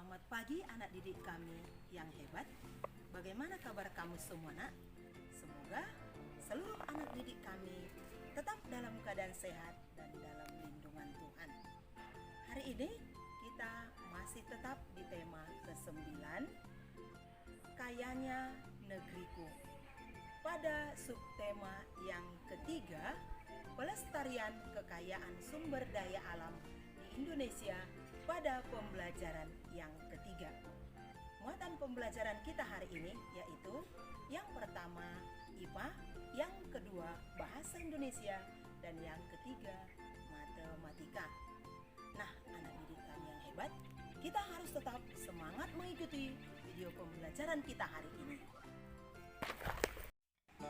Selamat pagi anak didik kami yang hebat. Bagaimana kabar kamu semua, nak? Semoga seluruh anak didik kami tetap dalam keadaan sehat dan dalam lindungan Tuhan. Hari ini kita masih tetap di tema ke-9, Kayanya Negeriku. Pada subtema yang ketiga, pelestarian kekayaan sumber daya alam di Indonesia pada pembelajaran yang ketiga. Muatan pembelajaran kita hari ini yaitu yang pertama IPA, yang kedua Bahasa Indonesia, dan yang ketiga Matematika. Nah, anak didik kami yang hebat, kita harus tetap semangat mengikuti video pembelajaran kita hari ini.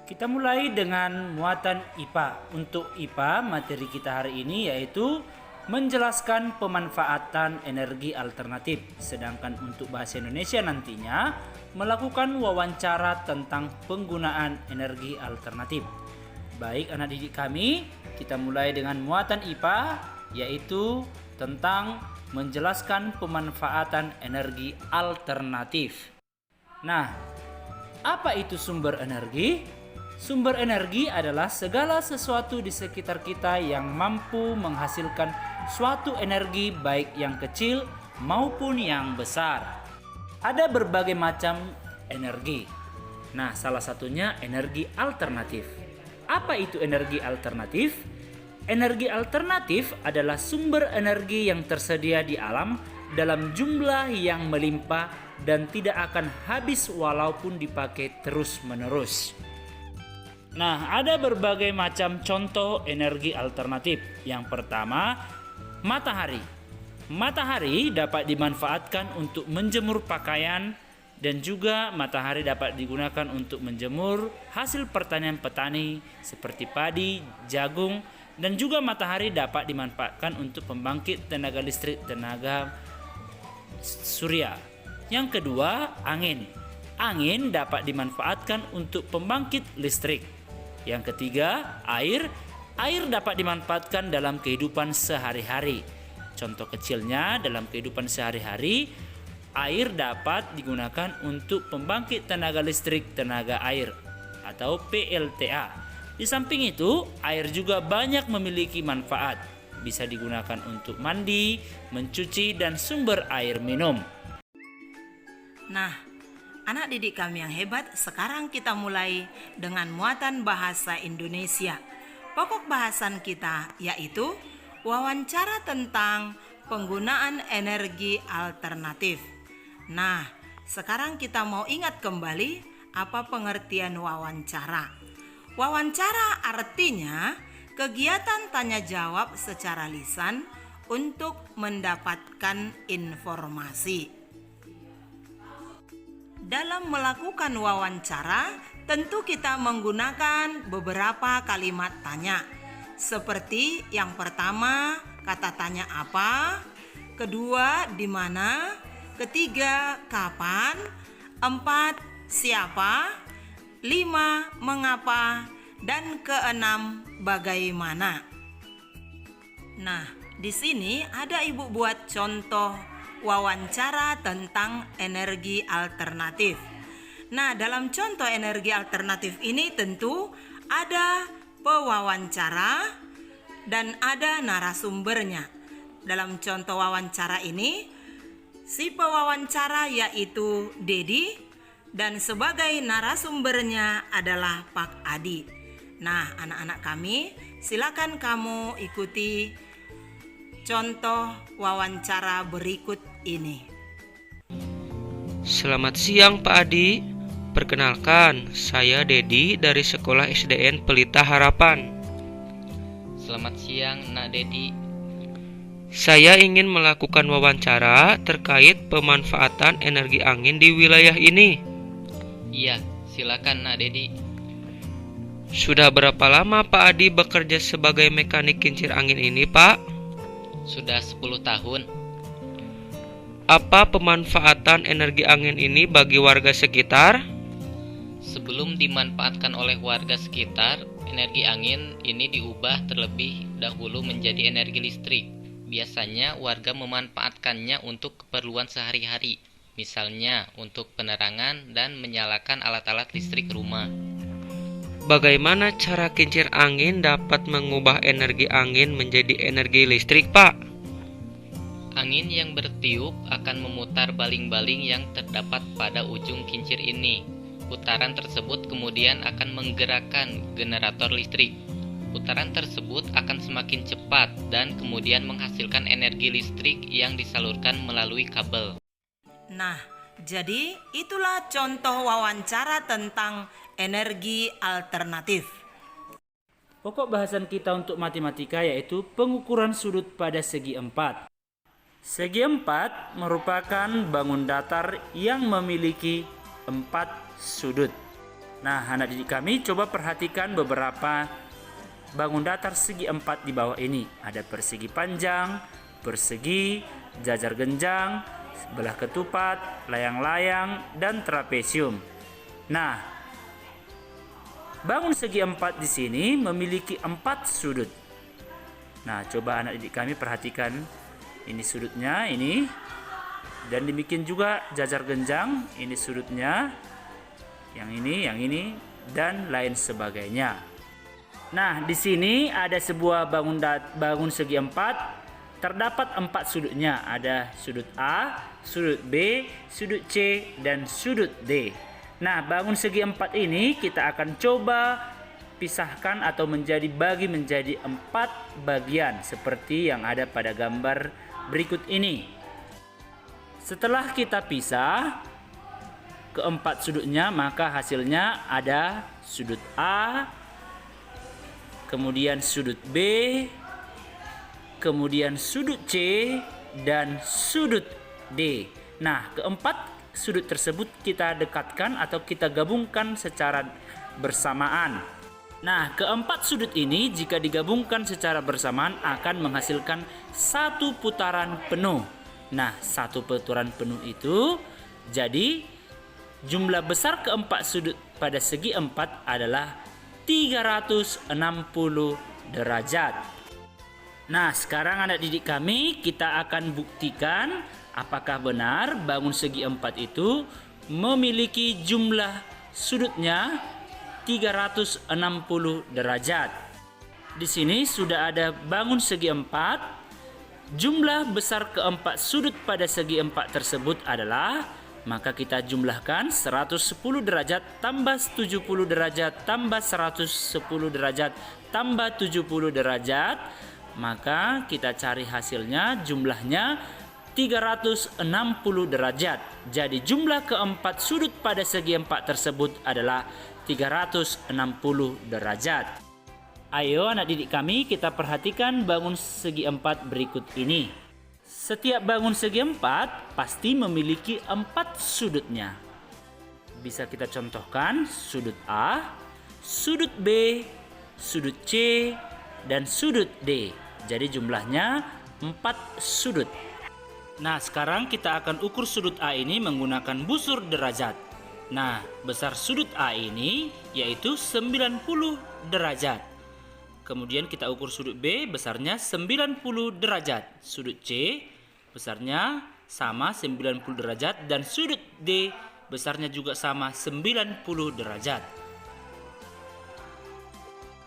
Kita mulai dengan muatan IPA. Untuk IPA, materi kita hari ini yaitu menjelaskan pemanfaatan energi alternatif. Sedangkan untuk bahasa Indonesia nantinya melakukan wawancara tentang penggunaan energi alternatif. Baik anak didik kami, kita mulai dengan muatan IPA yaitu tentang menjelaskan pemanfaatan energi alternatif. Nah, apa itu sumber energi? Sumber energi adalah segala sesuatu di sekitar kita yang mampu menghasilkan suatu energi baik yang kecil maupun yang besar. Ada berbagai macam energi. Nah, salah satunya energi alternatif. Apa itu energi alternatif? Energi alternatif adalah sumber energi yang tersedia di alam dalam jumlah yang melimpah dan tidak akan habis walaupun dipakai terus-menerus. Nah, ada berbagai macam contoh energi alternatif. Yang pertama, matahari. Matahari dapat dimanfaatkan untuk menjemur pakaian dan juga matahari dapat digunakan untuk menjemur hasil pertanian petani seperti padi, jagung, dan juga matahari dapat dimanfaatkan untuk pembangkit tenaga listrik tenaga surya. Yang kedua, angin. Angin dapat dimanfaatkan untuk pembangkit listrik. Yang ketiga, air. Air dapat dimanfaatkan dalam kehidupan sehari-hari. Contoh kecilnya dalam kehidupan sehari-hari, air dapat digunakan untuk pembangkit tenaga listrik tenaga air atau PLTA. Di samping itu, air juga banyak memiliki manfaat. Bisa digunakan untuk mandi, mencuci, dan sumber air minum. Nah, anak didik kami yang hebat, sekarang kita mulai dengan muatan bahasa Indonesia. Pokok bahasan kita yaitu wawancara tentang penggunaan energi alternatif. Nah, sekarang kita mau ingat kembali apa pengertian wawancara. Wawancara artinya kegiatan tanya jawab secara lisan untuk mendapatkan informasi. Dalam melakukan wawancara, tentu kita menggunakan beberapa kalimat tanya. Seperti yang pertama, kata tanya apa, kedua, di mana, ketiga, kapan, empat, siapa, lima, mengapa, dan keenam, bagaimana. Nah, di sini ada ibu buat contoh wawancara tentang energi alternatif. Nah, dalam contoh energi alternatif ini tentu ada pewawancara dan ada narasumbernya. Dalam contoh wawancara ini, si pewawancara yaitu Dedi dan sebagai narasumbernya adalah Pak Adi. Nah, anak-anak kami, silakan kamu ikuti contoh wawancara berikut ini. Selamat siang Pak Adi. Perkenalkan, saya Dedi dari Sekolah SDN Pelita Harapan. Selamat siang Nak Dedi. Saya ingin melakukan wawancara terkait pemanfaatan energi angin di wilayah ini. Iya, silakan Nak Dedi. Sudah berapa lama Pak Adi bekerja sebagai mekanik kincir angin ini, Pak? Sudah 10 tahun. Apa pemanfaatan energi angin ini bagi warga sekitar? Sebelum dimanfaatkan oleh warga sekitar, energi angin ini diubah terlebih dahulu menjadi energi listrik. Biasanya warga memanfaatkannya untuk keperluan sehari-hari, misalnya untuk penerangan dan menyalakan alat-alat listrik rumah. Bagaimana cara kincir angin dapat mengubah energi angin menjadi energi listrik, Pak? Angin yang bertiup akan memutar baling-baling yang terdapat pada ujung kincir ini. Putaran tersebut kemudian akan menggerakkan generator listrik. Putaran tersebut akan semakin cepat dan kemudian menghasilkan energi listrik yang disalurkan melalui kabel. Nah, jadi itulah contoh wawancara tentang energi alternatif. Pokok bahasan kita untuk matematika yaitu pengukuran sudut pada segi empat. Segi empat merupakan bangun datar yang memiliki 4 sudut. Nah, anak didik kami coba perhatikan beberapa bangun datar segi empat di bawah ini. Ada persegi panjang, persegi, jajar genjang, belah ketupat, layang-layang, dan trapesium. Nah, bangun segi empat di sini memiliki 4 sudut. Nah, coba anak didik kami perhatikan. Ini sudutnya, ini. Dan demikian juga jajar genjang, ini sudutnya. Yang ini, dan lain sebagainya. Nah, di sini ada sebuah bangun segi empat. Terdapat 4 sudutnya. Ada sudut A, sudut B, sudut C, dan sudut D. Nah, bangun segi empat ini kita akan coba pisahkan atau bagi menjadi 4 bagian seperti yang ada pada gambar berikut ini. Setelah kita pisah keempat sudutnya, maka hasilnya ada sudut A, kemudian sudut B, kemudian sudut C, dan sudut D. Nah, keempat sudut tersebut kita dekatkan atau kita gabungkan secara bersamaan. Nah, keempat sudut ini jika digabungkan secara bersamaan akan menghasilkan satu putaran penuh. Nah, satu putaran penuh itu jadi jumlah besar keempat sudut pada segi empat adalah 360 derajat. Nah, sekarang anak didik kami kita akan buktikan apakah benar bangun segi empat itu memiliki jumlah sudutnya 360 derajat. Di sini sudah ada bangun segi empat. Jumlah besar keempat sudut pada segi empat tersebut adalah, maka kita jumlahkan 110 derajat tambah 70 derajat tambah 110 derajat tambah 70 derajat. Maka kita cari hasilnya, jumlahnya 360 derajat. Jadi jumlah keempat sudut pada segi empat tersebut adalah 360 derajat. Ayo anak didik kami kita perhatikan bangun segi empat berikut ini. Setiap bangun segi empat pasti memiliki 4 sudutnya. Bisa kita contohkan sudut A, sudut B, sudut C, dan sudut D. Jadi jumlahnya 4 sudut. Nah, sekarang kita akan ukur sudut A ini menggunakan busur derajat. Nah, besar sudut A ini yaitu 90 derajat. Kemudian kita ukur sudut B, besarnya 90 derajat. Sudut C besarnya sama 90 derajat dan sudut D besarnya juga sama 90 derajat.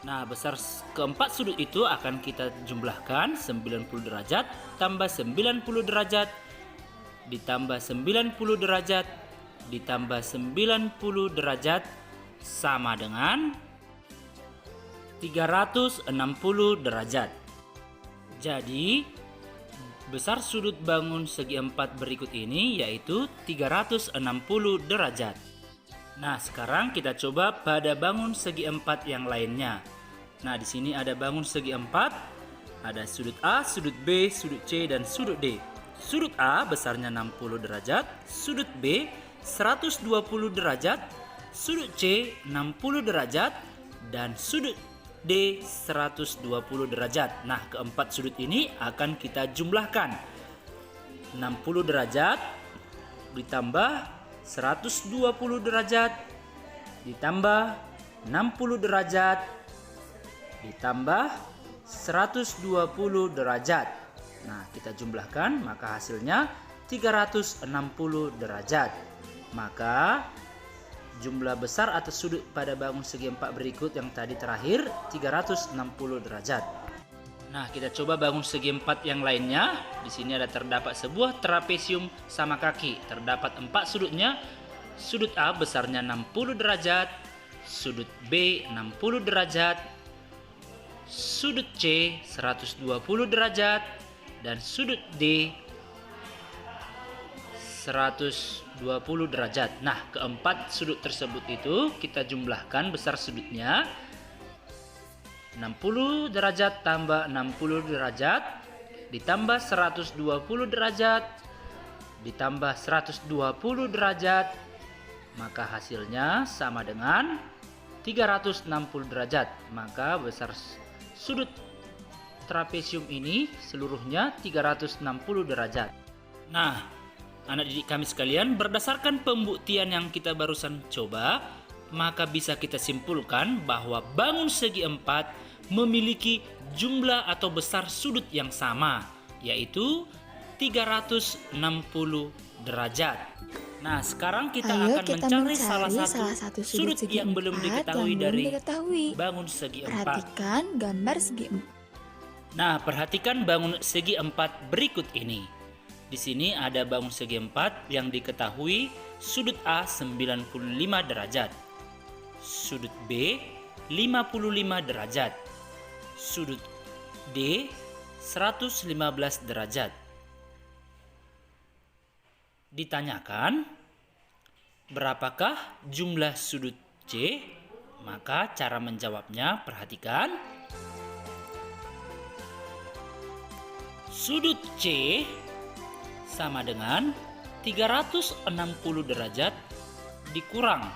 Nah, besar keempat sudut itu akan kita jumlahkan 90 derajat tambah 90 derajat ditambah 90 derajat ditambah 90 derajat sama dengan 360 derajat. Jadi besar sudut bangun segi empat berikut ini yaitu 360 derajat. Nah, sekarang kita coba pada bangun segi empat yang lainnya. Nah, di sini ada bangun segi empat, ada sudut A, sudut B, sudut C, dan sudut D. Sudut A besarnya 60 derajat, sudut B 120 derajat, sudut C 60 derajat, dan sudut D 120 derajat. Nah, keempat sudut ini akan kita jumlahkan. 60 derajat ditambah 120 derajat ditambah 60 derajat ditambah 120 derajat. Nah, kita jumlahkan maka hasilnya 360 derajat. Maka jumlah besar atau sudut pada bangun segi 4 berikut yang tadi terakhir 360 derajat. Nah, kita coba bangun segi 4 yang lainnya. Di sini ada terdapat sebuah trapesium sama kaki. Terdapat 4 sudutnya. Sudut A besarnya 60 derajat, sudut B 60 derajat, sudut C 120 derajat, dan sudut D 120 derajat. Nah, keempat sudut tersebut itu kita jumlahkan besar sudutnya 60 derajat tambah 60 derajat ditambah 120 derajat ditambah 120 derajat, maka hasilnya sama dengan 360 derajat. Maka besar sudut trapesium ini seluruhnya 360 derajat. Nah, anak didik kami sekalian, berdasarkan pembuktian yang kita barusan coba, maka bisa kita simpulkan bahwa bangun segi 4 memiliki jumlah atau besar sudut yang sama, yaitu 360 derajat. Nah, sekarang kita akan mencari salah satu sudut yang belum diketahui dari bangun segi 4. Perhatikan gambar segi 4. Nah, perhatikan bangun segi 4 berikut ini. Di sini ada bangun segi 4 yang diketahui sudut A 95 derajat, sudut B 55 derajat, sudut D 115 derajat. Ditanyakan, berapakah jumlah sudut C? Maka cara menjawabnya perhatikan. Sudut C sama dengan 360 derajat dikurang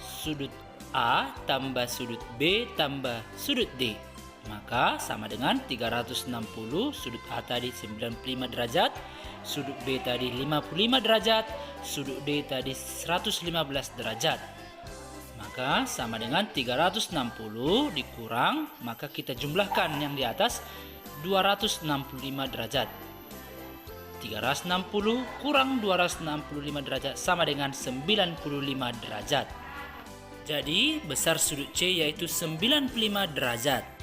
sudut A tambah sudut B tambah sudut D. Maka sama dengan 360, sudut A tadi 95 derajat, sudut B tadi 55 derajat, sudut D tadi 115 derajat. Maka sama dengan 360 dikurang, maka kita jumlahkan yang di atas 265 derajat. 360 kurang 265 derajat sama dengan 95 derajat. Jadi besar sudut C yaitu 95 derajat.